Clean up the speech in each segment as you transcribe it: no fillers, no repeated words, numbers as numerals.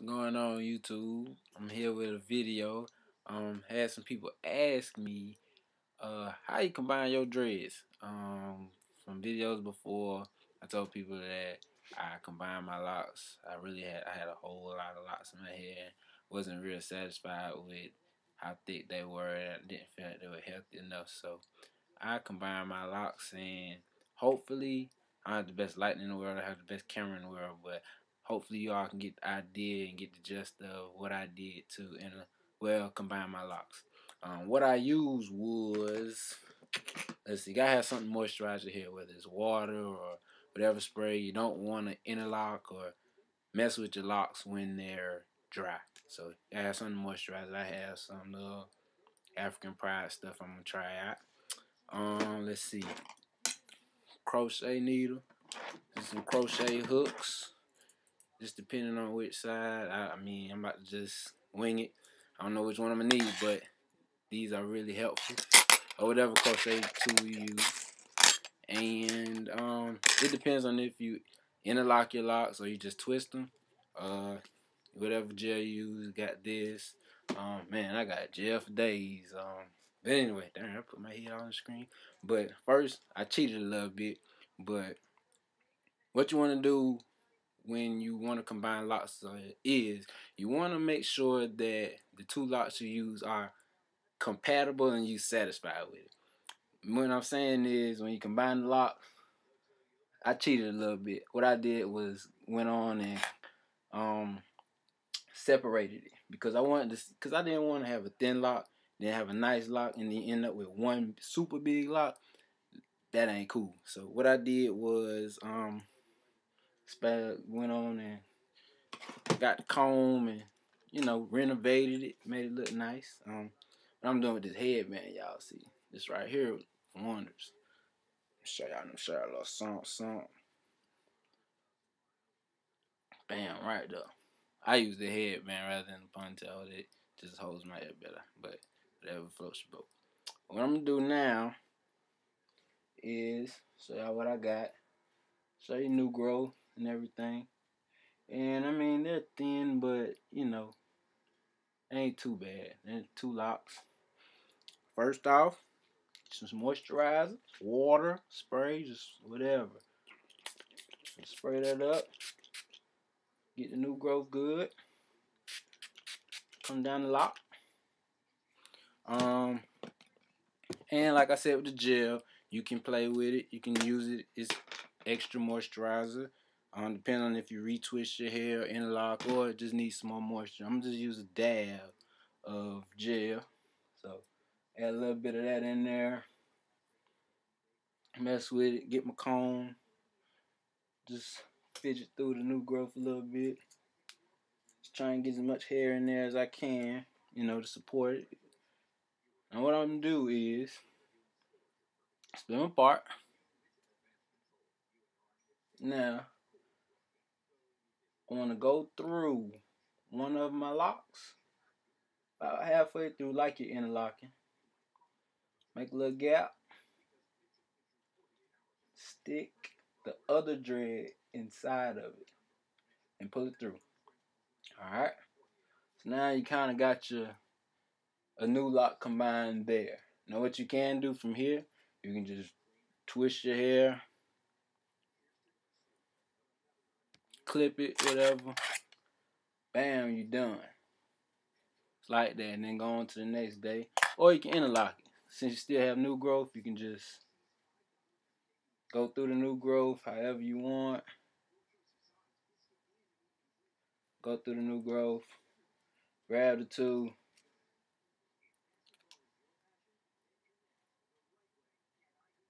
What's going on, YouTube? I'm here with a video. Had some people ask me how you combine your dreads. From videos before, I told people that I combined my locks. I had a whole lot of locks in my hair. Wasn't real satisfied with how thick they were. I didn't feel like they were healthy enough, so I combined my locks, and hopefully I have the best lighting in the world. I have the best camera in the world, but hopefully y'all can get the idea and get the gist of what I did to combine my locks. What I used was, let's see, gotta have something to moisturize your hair, whether it's water or whatever spray. You don't want to interlock or mess with your locks when they're dry. So I have something to moisturize. I have some African Pride stuff I'm gonna try out. Let's see, crochet needle, some crochet hooks. Just depending on which side. I mean, I'm about to just wing it. I don't know which one I'm gonna need, but these are really helpful. Or whatever crochet tool you use. And it depends on if you interlock your locks or you just twist them. Whatever gel you use, got this. Man, I got gel for days. But anyway, darn, I put my head on the screen. But first, I cheated a little bit. But what you want to do when you want to combine locks is you want to make sure that the two locks you use are compatible and you satisfied with it. What I'm saying is, when you combine the locks, I cheated a little bit. What I did was went on and separated it because I didn't want to have a thin lock, then have a nice lock, and then end up with one super big lock. That ain't cool. So what I did was went on and got the comb and, you know, renovated it, made it look nice. What I'm doing with this headband, y'all see this right here wonders. Show y'all a little something. Bam, right there. I use the headband rather than the ponytail. It just holds my hair better, but whatever floats your boat. What I'm gonna do now is show y'all what I got. Show you new growth and everything. And I mean, they're thin, but you know, ain't too bad. There's two locks. First off, some moisturizer, water, spray, just whatever. Spray that up. Get the new growth good. Come down the lock. And like I said with the gel, you can play with it. You can use it. It's extra moisturizer. Depending on if you retwist your hair, interlock, or it just needs some more moisture. I'm just use a dab of gel. So add a little bit of that in there. Mess with it. Get my comb. Just fidget through the new growth a little bit. Just try and get as much hair in there as I can, you know, to support it. And what I'm going to do is split them apart. Now, I want to go through one of my locks, about halfway through, like you're interlocking. Make a little gap. Stick the other dread inside of it and pull it through. Alright? So now you kind of got a new lock combined there. Now what you can do from here, you can just twist your hair, clip it, whatever. Bam, you're done. It's like that, and then go on to the next day. Or you can interlock it. Since you still have new growth, you can just go through the new growth however you want. Go through the new growth. Grab the two.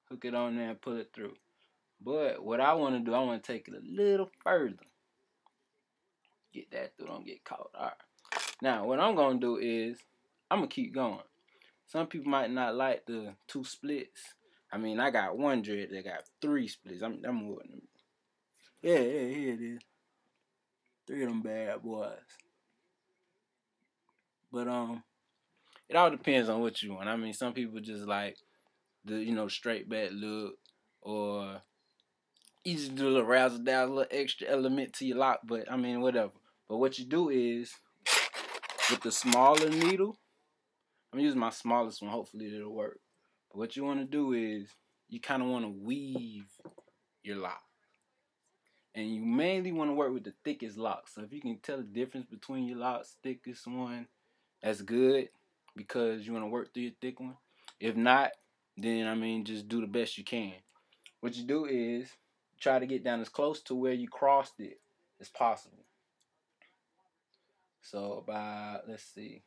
Hook it on there and pull it through. But what I want to do, I want to take it a little further. Get that through, don't get caught. Alright. Now, what I'm going to do is, I'm going to keep going. Some people might not like the two splits. I mean, I got one dread that got 3 splits. I'm more than them. Yeah, here it is. 3 of them bad boys. But, it all depends on what you want. I mean, some people just like the, you know, straight back look, or you just do a little razzle dazzle, a little extra element to your lock. But I mean, whatever. But what you do is, with the smaller needle, I'm using my smallest one, hopefully it'll work. But what you want to do is, you kind of want to weave your lock. And you mainly want to work with the thickest lock. So if you can tell the difference between your locks, thickest one, that's good, because you want to work through your thick one. If not, then I mean, just do the best you can. What you do is try to get down as close to where you crossed it as possible. So about, let's see,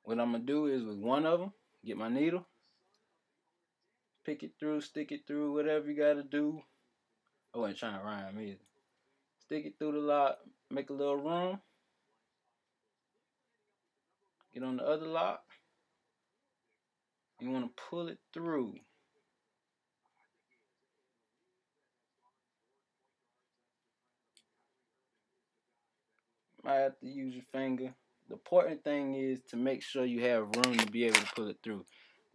what I'm gonna do is, with one of them, get my needle, pick it through, stick it through, whatever you gotta do. I wasn't trying to rhyme either. Stick it through the lock, make a little room, get on the other lock. You want to pull it through. Might have to use your finger. The important thing is to make sure you have room to be able to pull it through.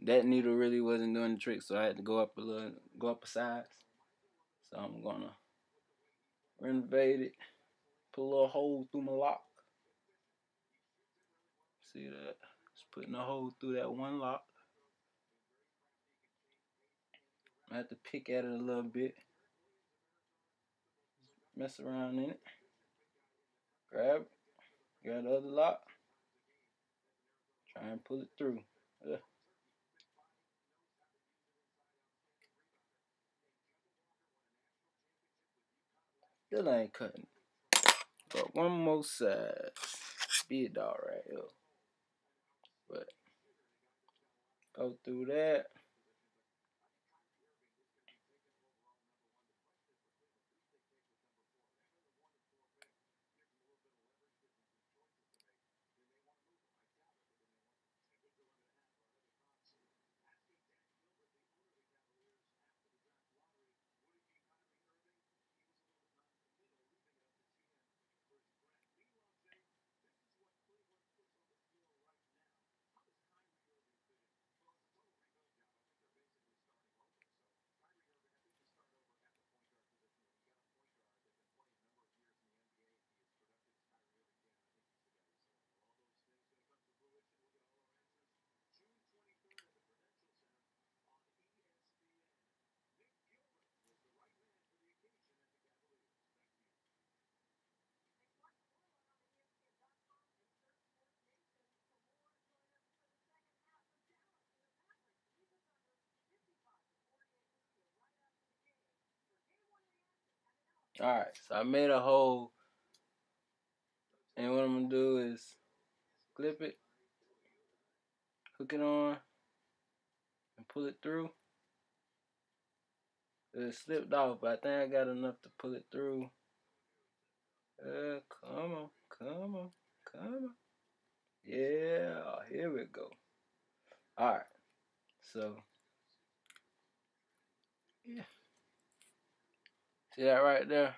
That needle really wasn't doing the trick, so I had to go up a size. So I'm gonna renovate it, put a little hole through my lock. See that? Just putting a hole through that one lock. I have to pick at it a little bit, mess around in it, grab the other lock, try and pull it through. Still ain't cutting. But one more size. Be a dog right here. But go through that. Alright, so I made a hole, and what I'm gonna do is clip it, hook it on, and pull it through. It slipped off, but I think I got enough to pull it through. Come on, come on, come on. Yeah, here we go. Alright, so, yeah. See that right there?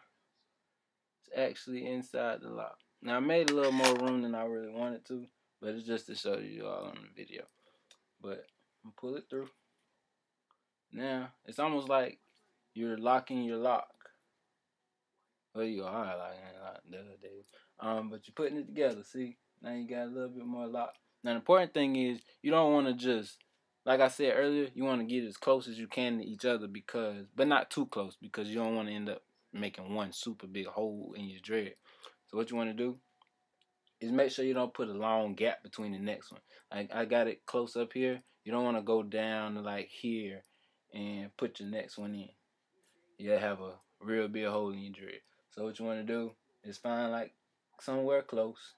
It's actually inside the lock. Now, I made a little more room than I really wanted to, but it's just to show you all on the video. But I'm pull it through. Now, it's almost like you're locking your lock. Well, you are locking it lock, but you're putting it together. See, now you got a little bit more lock. Now, the important thing is you don't want to just, like I said earlier, you want to get as close as you can to each other, but not too close, because you don't want to end up making one super big hole in your dread. So what you want to do is make sure you don't put a long gap between the next one. Like, I got it close up here. You don't want to go down to like here and put your next one in. You'll have a real big hole in your dread. So what you want to do is find like somewhere close,